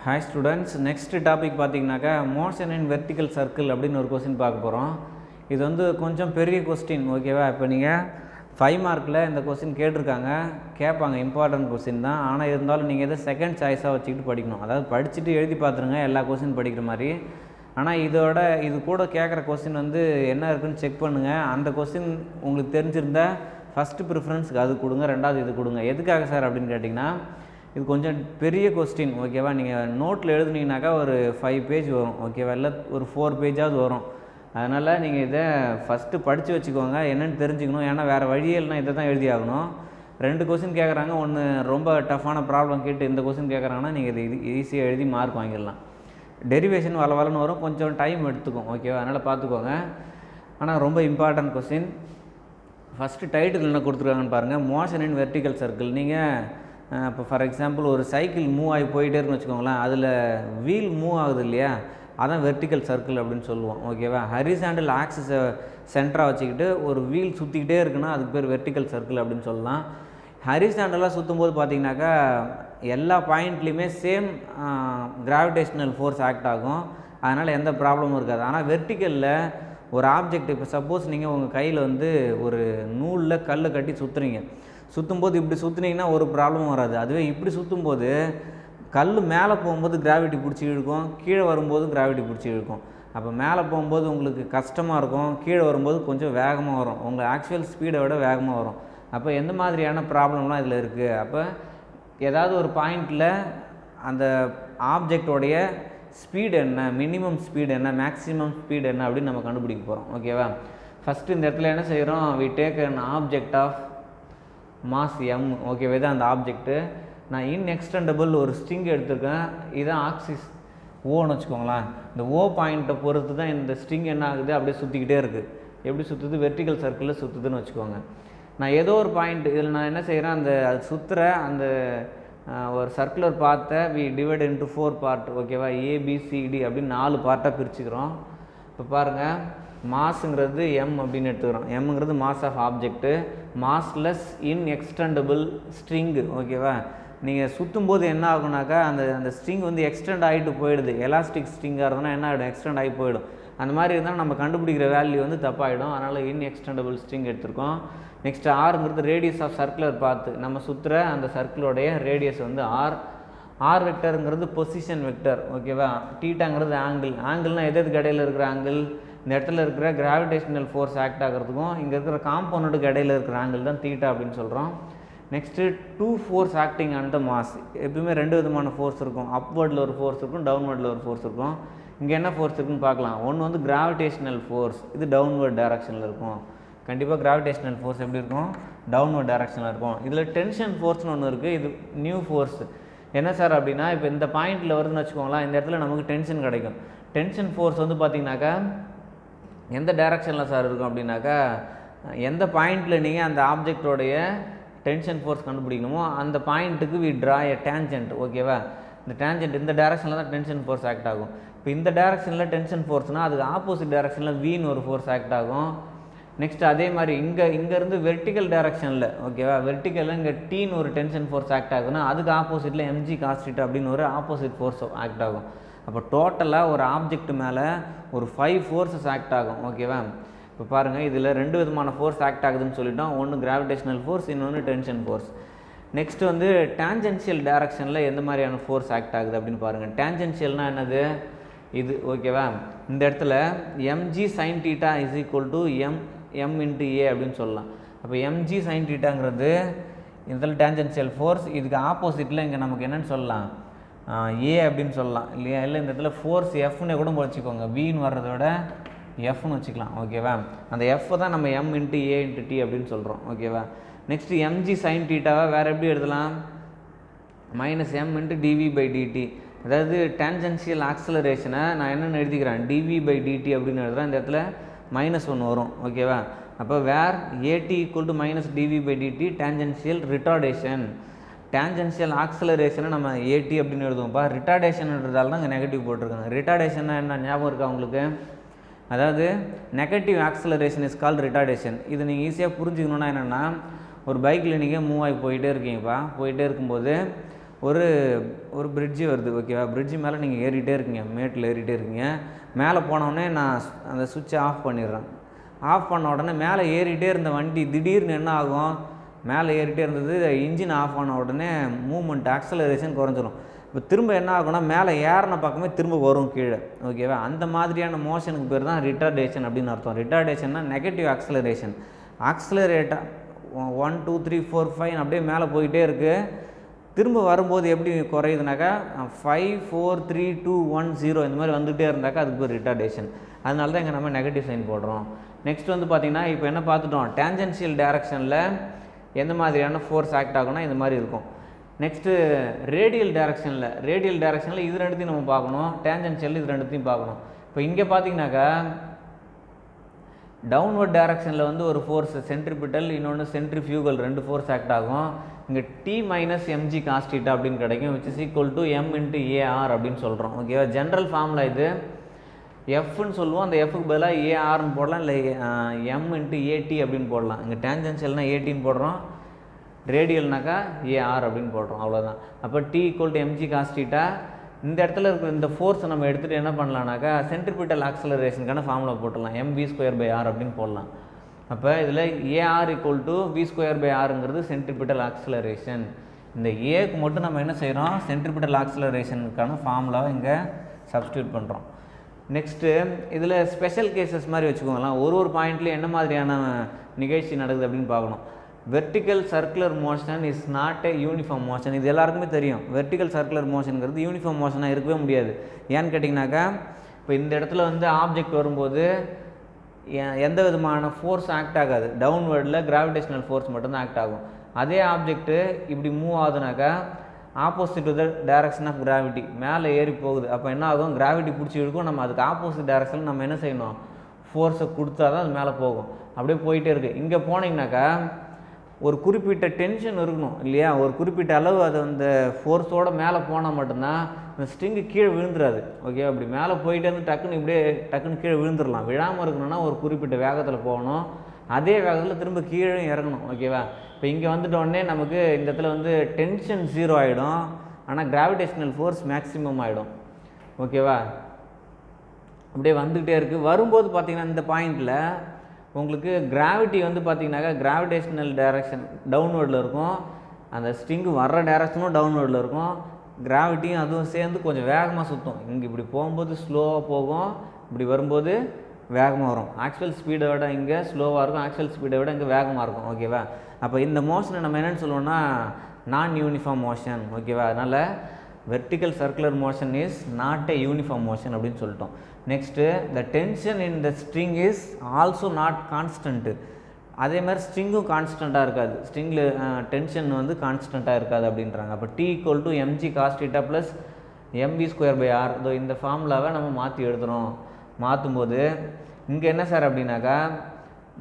Hi students, next topic பார்த்தீங்கன்னாக்கா motion இன் vertical circle அப்படின்னு ஒரு கொஸ்டின் பார்க்க போகிறோம். இது வந்து கொஞ்சம் பெரிய கொஸ்டின், ஓகேவா? இப்போ நீங்கள் 5 மார்க்கில் இந்த கொஸ்டின் கேட்பாங்க, இம்பார்ட்டன்ட் கொஸ்டின் தான். ஆனால் இருந்தாலும் நீங்கள் எதை செகண்ட் சாய்ஸாக வச்சுக்கிட்டு படிக்கணும். அதாவது படிச்சுட்டு எழுதி பார்த்துருங்க எல்லா கொஸ்டின் படிக்கிற மாதிரி. ஆனால் இது கூட கேட்குற கொஸ்டின் வந்து என்ன இருக்குதுன்னு செக் பண்ணுங்கள். அந்த கொஸ்டின் உங்களுக்கு தெரிஞ்சிருந்தா ஃபஸ்ட்டு ப்ரிஃபரன்ஸுக்கு அது கொடுங்க, ரெண்டாவது இது கொடுங்க. எதுக்காக சார் அப்படின்னு கேட்டிங்கன்னா, இது கொஞ்சம் பெரிய கொஸ்டின், ஓகேவா? நீங்கள் நோட்டில் எழுதுனீங்கனாக்கா ஒரு 5 பேஜ் வரும், ஓகேவா? இல்லை ஒரு 4 பேஜாவது வரும். அதனால் நீங்கள் இதை ஃபஸ்ட்டு படித்து வச்சுக்கோங்க, என்னென்னு தெரிஞ்சுக்கணும். ஏன்னா வேறு வழியே இல்லைனா இதை தான் எழுதி ஆகணும். 2 கொஸ்டின் கேட்குறாங்க, ஒன்று ரொம்ப டஃப்பான ப்ராப்ளம் கேட்டு இந்த கொஸ்டின் கேட்குறாங்கன்னா நீங்கள் இது ஈஸியாக எழுதி மார்க் வாங்கிடலாம். டெரிவேஷன் வளன்னு வரும், கொஞ்சம் டைம் எடுத்துக்கும், ஓகேவா? அதனால் பார்த்துக்கோங்க. ஆனால் ரொம்ப இம்பார்ட்டன்ட் கொஸ்டின். ஃபஸ்ட்டு டைட்டில் என்ன கொடுத்துருக்காங்கன்னு பாருங்கள், மோஷன் இன் வெர்டிக்கல் சர்க்கிள். நீங்கள் இப்போ ஃபார் எக்ஸாம்பிள் ஒரு சைக்கிள் மூவ் ஆகி போயிட்டே இருக்குன்னு வச்சுக்கோங்களேன், அதில் வீல் மூவ் ஆகுது இல்லையா, அதான் வெர்டிக்கல் சர்க்கிள் அப்படின்னு சொல்லுவோம், ஓகேவா? ஹரிசாண்டல் ஆக்சிஸை சென்டராக வச்சுக்கிட்டு ஒரு வீல் சுற்றிக்கிட்டே இருக்குன்னா அதுக்கு பேர் வெர்டிக்கல் சர்க்கிள் அப்படின்னு சொல்லலாம். ஹரிசாண்டலாக சுற்றும் போது பார்த்திங்கனாக்கா எல்லா பாயிண்ட்லேயுமே சேம் கிராவிடேஷ்னல் ஃபோர்ஸ் ஆக்ட் ஆகும், அதனால் எந்த ப்ராப்ளமும் இருக்காது. ஆனால் வெர்டிக்கலில் ஒரு ஆப்ஜெக்ட், இப்போ சப்போஸ் நீங்கள் உங்கள் கையில் வந்து ஒரு நூலில் கல் கட்டி சுற்றும்போது இப்படி சுற்றுனீங்கன்னா ஒரு ப்ராப்ளமும் வராது. அதுவே இப்படி சுற்றும்போது கல் மேலே போகும்போது கிராவிட்டி பிடிச்சி இழுக்கும், கீழே வரும்போது கிராவிட்டி பிடிச்சி இழுக்கும். அப்போ மேலே போகும்போது உங்களுக்கு கஷ்டமாக இருக்கும், கீழே வரும்போது கொஞ்சம் வேகமாக வரும், உங்கள் ஆக்சுவல் ஸ்பீடை விட வேகமாக வரும். அப்போ எந்த மாதிரியான ப்ராப்ளம்லாம் இதில் இருக்குது? அப்போ ஏதாவது ஒரு பாயிண்டில் அந்த ஆப்ஜெக்டோடைய ஸ்பீடு என்ன, மினிமம் ஸ்பீடு என்ன, மேக்ஸிமம் ஸ்பீடு என்ன அப்படின்னு நம்ம கண்டுபிடிக்க போகிறோம், ஓகேவா? ஃபஸ்ட்டு இந்த இடத்துல என்ன செய்கிறோம், we take an object of mass m, ஓகேவா? இதான் அந்த ஆப்ஜெக்ட்டு. நான் இன்எக்ஸ்டெண்டபிள் ஒரு ஸ்ட்ரிங் எடுத்திருக்கேன், இதுதான் ஆக்சிஸ் ஓன்னு வச்சுக்கோங்களேன். இந்த ஓ பாயிண்ட்டை பொறுத்து தான் இந்த ஸ்ட்ரிங் என்ன ஆகுது, அப்படியே சுற்றிக்கிட்டே இருக்குது. எப்படி சுற்றுது? வெர்டிக்கல் சர்க்கிளில் சுற்றுதுன்னு வச்சுக்கோங்க. நான் ஏதோ ஒரு பாயிண்ட் இதில் நான் என்ன செய்கிறேன், அது சுற்றுற அந்த ஒரு சர்க்குலர் பார்ட்டை வி டிவைட் இன்ட்டு 4 பார்ட், ஓகேவா? ஏபிசிடி அப்படின்னு 4 பார்ட்டாக பிரிச்சுக்கிறோம். இப்போ பாருங்கள், மாஸுங்கிறது எம் அப்படின்னு எடுத்துக்கிறோம். எம்ங்கிறது mass of object, massless inextensible string, ஓகேவா? நீங்கள் சுற்றும் போது என்ன ஆகுனாக்கா அந்த ஸ்ட்ரிங் வந்து எக்ஸ்டெண்ட் ஆகிட்டு போயிடுது. எலாஸ்டிக் ஸ்ட்ரிங்காக இருந்ததுன்னா என்ன ஆகிடும், எக்ஸ்டெண்ட் ஆகி போயிடும். அந்த மாதிரி இருந்தால் நம்ம கண்டுபிடிக்கிற வேல்யூ வந்து தப்பாகிடும். அதனால் இன்எக்ஸ்டெண்டபிள் ஸ்ட்ரிங் எடுத்திருக்கோம். நெக்ஸ்ட் ஆருங்கிறது ரேடியஸ் ஆஃப் சர்க்குலர் பார்த்து, நம்ம சுற்றுற அந்த சர்க்கிளோடைய ரேடியஸ் வந்து ஆர் வெக்டருங்கிறது பொசிஷன் வெக்டர், ஓகேவா? டீட்டாங்கிறது ஆங்கிள்னால் எதுக்கு இடையில இருக்கிற ஆங்கிள், இந்த இடத்துல இருக்கிற கிராவிடேஷனல் ஃபோர்ஸ் ஆக்ட் ஆகிறதுக்கும் இங்கே இருக்கிற காம்பவுண்டுக்கு இடையில இருக்கிற ஆங்கிள் தான் தீட்டா அப்படின்னு சொல்கிறோம். Next 2 force acting on the mass. எப்பவுமே 2 விதமான ஃபோர்ஸ் இருக்கும், அப்வர்டில் ஒரு ஃபோர்ஸ் இருக்கும், டவுன்வர்டில் ஒரு ஃபோர்ஸ் இருக்கும். இங்கே என்ன ஃபோர்ஸ் இருக்குன்னு பார்க்கலாம். ஒன்று வந்து கிராவிடேஷனல் ஃபோர்ஸ், இது டவுன்வர்ட் டைரக்ஷனில் இருக்கும். கண்டிப்பாக கிராவிடேஷனல் ஃபோர்ஸ் எப்படி இருக்கும், டவுன்வர்ட் டைரக்ஷனில் இருக்கும். இதில் டென்ஷன் ஃபோர்ஸ்னு ஒன்று இருக்குது, இது நியூ ஃபோர்ஸ். என்ன சார் அப்படின்னா, இப்போ இந்த பாயிண்டில் வருதுன்னு வச்சுக்கோங்களேன், இந்த இடத்துல நமக்கு டென்ஷன் கிடைக்கும். டென்ஷன் ஃபோர்ஸ் வந்து பார்த்திங்கனாக்கா எந்த டைரக்ஷனில் சார் இருக்கும் அப்படின்னாக்கா, எந்த பாயிண்டில் நீங்கள் அந்த ஆப்ஜெக்டோடைய டென்ஷன் ஃபோர்ஸ் கண்டுபிடிக்கணுமோ அந்த பாயிண்ட்டுக்கு வி ட்ரா எ டேஞ்சன்ட், ஓகேவா? இந்த டேஞ்சன்ட் இந்த டைரக்ஷனில் தான் டென்ஷன் ஃபோர்ஸ் ஆக்ட் ஆகும். இப்போ இந்த டைரக்ஷனில் டென்ஷன் ஃபோர்ஸ்னால் அதுக்கு ஆப்போசிட் டைரக்ஷனில் வீன்னு ஒரு ஃபோர்ஸ் ஆக்ட் ஆகும். நெக்ஸ்ட் அதே மாதிரி இங்கேருந்து வெர்டிக்கல் டைரக்ஷனில், ஓகேவா? வெர்டிக்கலில் இங்கே டீன்னு ஒரு டென்ஷன் ஃபோர்ஸ் ஆக்ட் ஆகுதுன்னா அதுக்கு ஆப்போசிட்டில் எம்ஜி காஸ்டிட் அப்படின்னு ஒரு ஆப்போசிட் ஃபோர்ஸ் ஆக்ட் ஆகும். அப்போ டோட்டலாக ஒரு ஆப்ஜெக்ட் மேலே ஒரு 5 ஃபோர்ஸஸ் ஆக்ட் ஆகும், ஓகேவா? இப்போ பாருங்கள், இதில் 2 விதமான ஃபோர்ஸ் ஆக்ட் ஆகுதுன்னு சொல்லிட்டோம். ஒன்று கிராவிடேஷனல் ஃபோர்ஸ், இன்னொன்று டென்ஷன் ஃபோர்ஸ். நெக்ஸ்ட் வந்து டேஞ்சென்ஷியல் டைரக்ஷனில் எந்த மாதிரியான ஃபோர்ஸ் ஆக்ட் ஆகுது அப்படின்னு பாருங்கள். டேஞ்சென்ஷியல்னால் என்னது, இது, ஓகேவா? இந்த இடத்துல m g sine theta is equal to m into a அப்படின்னு சொல்லலாம். அப்போ எம்ஜி சைன் டீட்டாங்கிறது இதில் டேஞ்சென்ஷியல் ஃபோர்ஸ், இதுக்கு ஆப்போசிட்டில் இங்கே நமக்கு என்னென்னு சொல்லலாம், ஏ அப்படின்னு சொல்லலாம் இல்லையா? இல்லை இந்த இடத்துல ஃபோர்ஸ் எஃப்னு கூட வச்சுக்கோங்க, வின்னு வர்றத விட எஃப்னு வச்சுக்கலாம், ஓகேவா? அந்த எஃப் தான் நம்ம M into A into D அப்படின்னு சொல்கிறோம், ஓகேவா? நெக்ஸ்ட்டு எம்ஜி சைன் டீட்டாவை வேறு எப்படி எழுதலாம், minus M into DV by DT. அதாவது டேஞ்சென்ஷியல் ஆக்சலரேஷனை நான் என்னென்னு எழுதிக்கிறேன், டிவி பை டிடி அப்படின்னு எழுதுகிறேன். இந்த இடத்துல -1 வரும், ஓகேவா? அப்போ where a t equal to minus d v by d t tangential retardation. Tangential ஆக்சலரேஷனை நம்ம ஏடி அப்படின்னு எழுதுவோம்ப்பா. ரிட்டார்டேஷன்ன்றதால தான் இங்கே நெகட்டிவ் போட்டிருக்காங்க. ரிட்டார்டேஷன்னா என்ன ஞாபகம் இருக்கா உங்களுக்கு? அதாவது negative acceleration is called retardation. இது நீங்கள் ஈஸியாக புரிஞ்சுக்கணுன்னா என்னென்னா, ஒரு பைக்கில் நீங்கள் மூவ் ஆகி போயிட்டே இருக்கீங்கப்பா. போயிட்டே இருக்கும்போது ஒரு ஒரு பிரிட்ஜு வருது ஓகேவா. பிரிட்ஜு மேலே நீங்கள் ஏறிட்டே இருக்கீங்க, மேட்டில் ஏறிட்டே இருக்கீங்க. மேலே போனவுடனே நான் அந்த சுவிட்சை ஆஃப் பண்ணிடுறேன். ஆஃப் பண்ண உடனே மேலே ஏறிட்டே இருந்த வண்டி திடீர்னு என்ன ஆகும், மேலே ஏறிட்டே இருந்தது, இன்ஜின் ஆஃப் ஆன உடனே மூவ்மெண்ட் ஆக்சலரேஷன் குறைஞ்சிரும். இப்போ திரும்ப என்ன ஆகும்னா மேலே ஏறின பக்கமே திரும்ப வரும் கீழே ஓகேவா. அந்த மாதிரியான மோஷனுக்கு பேர் தான் ரிட்டார்டேஷன் அப்படின்னு அர்த்தம். ரிட்டார்டேஷன்னா நெகட்டிவ் ஆக்சலரேஷன். ஆக்சலரேட்டாக 1 2 3 4 5 அப்படியே மேலே போயிட்டே இருக்குது. திரும்ப வரும்போது எப்படி குறையுதுனாக்கா 5 4 3 2 1 0 இந்த மாதிரி வந்துகிட்டே இருந்தாக்கா அதுக்கு பேர் ரிட்டார்டேஷன். அதனால தான் இங்கே நம்ம நெகட்டிவ் சைன் போடுறோம். நெக்ஸ்ட் வந்து பார்த்திங்கன்னா இப்போ என்ன பார்த்துட்டோம், டேஞ்சென்ஷியல் டைரக்ஷனில் எந்த மாதிரியான ஃபோர்ஸ் ஆக்ட் ஆகும்னா இந்த மாதிரி இருக்கும். நெக்ஸ்ட்டு ரேடியல் டைரக்ஷனில் இது ரெண்டுத்தையும் நம்ம பார்க்கணும், டேஞ்சென்ஷியல் இது ரெண்டுத்தையும் பார்க்கணும். இப்போ இங்கே பார்த்தீங்கன்னாக்கா டவுன்வர்ட் டைரக்ஷனில் வந்து ஒரு ஃபோர்ஸ் சென்ட்ரிபிட்டல், இன்னொன்று சென்ட்ரிஃபியூகல், ரெண்டு ஃபோர்ஸ் ஆக்ட் ஆகும். இங்கே T மைனஸ் mg cos θ அப்படின்னு கிடைக்கும், which is equal to m into AR அப்படின்னு சொல்கிறோம் ஓகேவா. ஜென்ரல் ஃபார்முலா இது. எஃப்னு சொல்லுவோம், அந்த எஃப்க்கு பதிலாக ஏஆர்னு போடலாம், இல்லை m into AT அப்படின்னு போடலாம். இங்கே டேஞ்சென்ஷியல்னால் ATன்னு போடுறோம், ரேடியல்னாக்கா ஏஆர் அப்படின்னு போடுறோம், அவ்வளோதான். அப்போ T equal to mg cos θ. இந்த இடத்துல இருக்கிற இந்த ஃபோர்ஸை நம்ம எடுத்துகிட்டு என்ன பண்ணலான்னாக்கா சென்ட்ரிபிட்டல் ஆக்சலரேஷனுக்கான ஃபார்முலா போட்டுடலாம், mv²/r அப்படின்னு போடலாம். அப்போ இதில் ஏஆர் ஈக்குவல் டு v²/rங்கிறது சென்ட்ரிபிட்டல் ஆக்சலரேஷன். இந்த ஏக்கு மட்டும் நம்ம என்ன செய்கிறோம், சென்ட்ரிபிட்டல் ஆக்சலரேஷனுக்கான ஃபார்முலாவை இங்கே சப்ஸ்டியூட் பண்ணுறோம். நெக்ஸ்ட்டு இதில் ஸ்பெஷல் கேசஸ் மாதிரி வச்சுக்கோங்களேன். ஒரு பாயிண்ட்லேயும் என்ன மாதிரியான நிகழ்ச்சி நடக்குது அப்படின்னு பார்க்கணும். Vertical circular motion is not a uniform motion. இது எல்லாருக்குமே தெரியும். வெர்டிக்கல் சர்க்குலர் மோஷனுங்கிறது யூனிஃபார்ம் மோஷனாக இருக்கவே முடியாது. ஏன்னு கேட்டிங்கனாக்கா இப்போ இந்த இடத்துல வந்து ஆப்ஜெக்ட் வரும்போது எந்த விதமான ஃபோர்ஸ் ஆக்ட் ஆகாது, டவுன்வர்டில் கிராவிடேஷனல் ஃபோர்ஸ் மட்டும்தான் ஆக்ட் ஆகும். அதே ஆப்ஜெக்ட்டு இப்படி மூவ் ஆகுதுனாக்கா opposite to the direction of gravity, மேலே ஏறி போகுது. அப்போ என்ன ஆகும், கிராவிட்டி பிடிச்சி இழுக்கும். நம்ம அதுக்கு ஆப்போசிட் டைரக்ஷனில் நம்ம என்ன செய்யணும், ஃபோர்ஸை கொடுத்தா தான் அது மேலே போகும். அப்படியே போயிட்டே இருக்குது. இங்கே போனீங்கன்னாக்கா ஒரு குறிப்பிட்ட டென்ஷன் இருக்கணும் இல்லையா, ஒரு குறிப்பிட்ட அளவு அது அந்த ஃபோர்ஸோடு மேலே போனால் மட்டும்தான் இந்த ஸ்ட்ரிங்கு கீழே விழுந்துடாது ஓகே. அப்படி மேலே போயிட்டு வந்து டக்குன்னு கீழே விழுந்துடலாம். விழாமல் இருக்கணும்னா ஒரு குறிப்பிட்ட வேகத்தில் போகணும், அதே வேகத்தில் திரும்ப கீழே இறங்கணும் ஓகேவா. இப்போ இங்கே வந்துட்டோடனே நமக்கு இந்த இடத்துல வந்து டென்ஷன் 0 ஆகிடும், ஆனால் கிராவிடேஷனல் ஃபோர்ஸ் மேக்ஸிமம் ஆகிடும் ஓகேவா. அப்படியே வந்துக்கிட்டே இருக்குது. வரும்போது பார்த்திங்கன்னா இந்த பாயிண்டில் உங்களுக்கு கிராவிட்டி வந்து பார்த்திங்கனாக்கா கிராவிடேஷனல் டைரக்ஷன் டவுன்வர்டில் இருக்கும், அந்த ஸ்ட்ரிங்கு வர்ற டைரக்ஷனும் டவுன்வர்டில் இருக்கும், கிராவிட்டியும் அதுவும் சேர்ந்து கொஞ்சம் வேகமாக சுற்றும். இங்கே இப்படி போகும்போது ஸ்லோவாக போகும், இப்படி வரும்போது வேகமாக வரும். ஆக்சுவல் ஸ்பீடை விட இங்கே ஸ்லோவாக இருக்கும், ஆக்சுவல் ஸ்பீடை விட இங்கே வேகமாக இருக்கும் ஓகேவா. அப்போ இந்த மோஷனை நம்ம என்னென்னு சொல்லுவோம்னா நான் யூனிஃபார்ம் மோஷன் ஓகேவா. அதனால் vertical circular motion is not a uniform motion அப்படின்னு சொல்லிட்டோம். Next the tension in the string is also not constant. அதே மாதிரி ஸ்ட்ரிங்கும் கான்ஸ்டண்ட்டாக இருக்காது, ஸ்ட்ரிங்கில் டென்ஷன் வந்து கான்ஸ்டண்ட்டாக இருக்காது அப்படின்றாங்க. அப்போ T equal to mg cos θ plus mv²/r. இந்த ஃபார்முலாவை நம்ம மாற்றி எழுதுகிறோம். மாற்றும்போது இங்கே என்ன சார் அப்படின்னாக்கா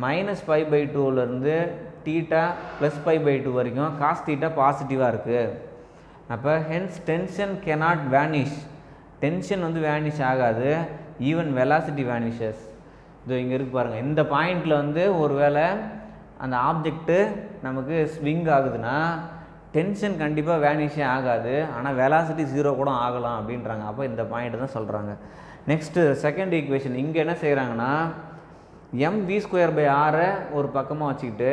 -π/2லேருந்து θ + π/2 வரைக்கும் cos θ பாசிட்டிவாக இருக்குது. அப்போ hence tension cannot vanish. Tension வந்து வேனிஷ் ஆகாது, ஈவன் வெலாசிட்டி வேனிஷஸ். இது இங்கே இருக்கு பாருங்கள். இந்த பாயிண்டில் வந்து ஒரு வேளை அந்த ஆப்ஜெக்ட்டு நமக்கு ஸ்விங் ஆகுதுன்னா டென்ஷன் கண்டிப்பாக வேனிஷே ஆகாது, ஆனால் வெலாசிட்டி 0 கூட ஆகலாம் அப்படின்றாங்க. அப்போ இந்த பாயிண்ட் தான் சொல்கிறாங்க. நெக்ஸ்ட்டு செகண்ட் ஈக்குவேஷன் இங்கே என்ன செய்கிறாங்கன்னா mv²/r ஒரு பக்கமாக வச்சுக்கிட்டு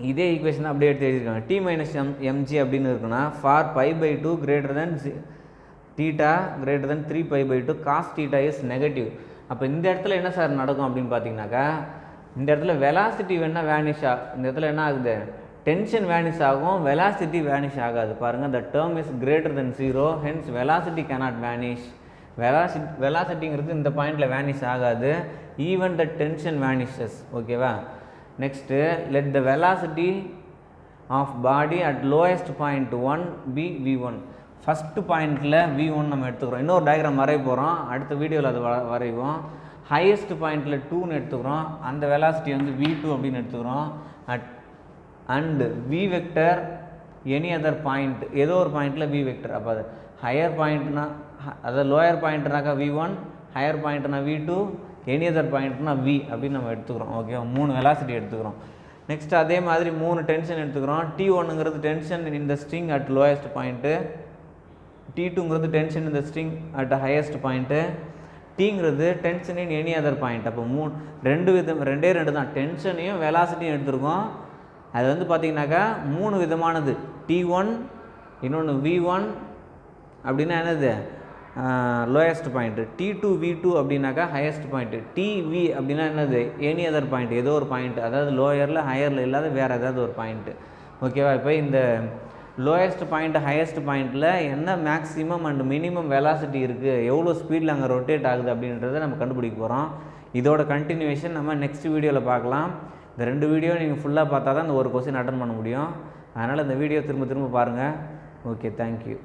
இதே ஈக்குவேஷன் அப்படியே எடுத்து எழுதியிருக்காங்க. T மைனஸ் mg அப்படின்னு இருக்குன்னா for π/2 greater than θ greater than 3π/2 cos θ is negative. அப்போ இந்த இடத்துல என்ன சார் நடக்கும் அப்படின்னு பார்த்தீங்கன்னாக்கா இந்த இடத்துல வெலாசிட்டி வேணால் வேனிஷ் இந்த இடத்துல என்ன ஆகுது, டென்ஷன் வேனிஷ் ஆகும், வெலாசிட்டி வேனிஷ் ஆகாது. பாருங்கள், the term is greater than 0, hence velocity cannot vanish. வெலாசிட்டிங்கிறது இந்த பாயிண்டில் வேனிஷ் ஆகாது, ஈவன் த டென்ஷன் வேனிஷஸ் ஓகேவா. Next let the velocity of body at lowest point 1 be v1. First பாயிண்டில் v1 நம்ம எடுத்துக்கிறோம். இன்னொரு டயக்ராம் வரைய போகிறோம், அடுத்த வீடியோவில் அது வரைவோம். ஹையஸ்ட் பாயிண்டில் 2ன்னு எடுத்துக்கிறோம், அந்த வெலாசிட்டி வந்து v2 அப்படின்னு எடுத்துக்கிறோம். And v vector any other point, ஏதோ ஒரு பாயிண்டில் v வெக்டர். அப்போ அது ஹையர் பாயிண்ட்னா அதாவது லோயர் பாயிண்ட்னாக்கா v1, ஹையர் பாயிண்ட்னா v2, எனி அதர் பாயிண்ட்னா v அப்படின்னு நம்ம எடுத்துக்கிறோம் ஓகே. 3 வெலாசிட்டி எடுத்துக்கிறோம். நெக்ஸ்ட் அதே மாதிரி 3 டென்ஷன் எடுத்துக்கிறோம். T1ங்கிறது டென்ஷன் இந்த ஸ்ட்ரிங் அட் லோயஸ்ட் பாயிண்ட்டு, T2ங்கிறது டென்ஷன் இந்த ஸ்ட்ரிங் அட் ஹையஸ்ட் பாயிண்ட்டு, Tங்கிறது tension in any other point. அப்போ ரெண்டே தான் டென்ஷனையும் வெலாசிட்டியும் எடுத்துருக்கோம். அது வந்து பார்த்திங்கனாக்கா 3 விதமானது. T1, இன்னொன்று V1 அப்படின்னா என்னது லோயஸ்ட் பாயிண்ட்டு, T2 V2 அப்படின்னாக்கா ஹையஸ்ட் பாயிண்ட்டு, TV அப்படின்னா என்னது எனி அதர் பாயிண்ட், ஏதோ ஒரு பாயிண்ட், அதாவது லோயரில் ஹையரில் இல்லாத வேறு ஏதாவது ஒரு பாயிண்ட்டு. ஓகேவா? இப்போ இந்த லோயஸ்ட் பாயிண்ட் ஹையஸ்ட் பாயிண்ட்டில் என்ன மேக்ஸிமம் அண்ட் மினிமம் வெலாசிட்டி இருக்குது, எவ்வளோ ஸ்பீடில் அங்கே ரொட்டேட் ஆகுது அப்படின்றத நம்ம கண்டுபிடிக்க போகிறோம். இதோட கண்டினியூவேஷன் நம்ம நெக்ஸ்ட் வீடியோவில் பார்க்கலாம். இந்த 2 வீடியோ நீங்கள் ஃபுல்லாக பார்த்தா தான் இந்த ஒரு கொஸ்டின் அட்டன் பண்ண முடியும். அதனால் இந்த வீடியோ திரும்ப பாருங்கள். Okay, thank you.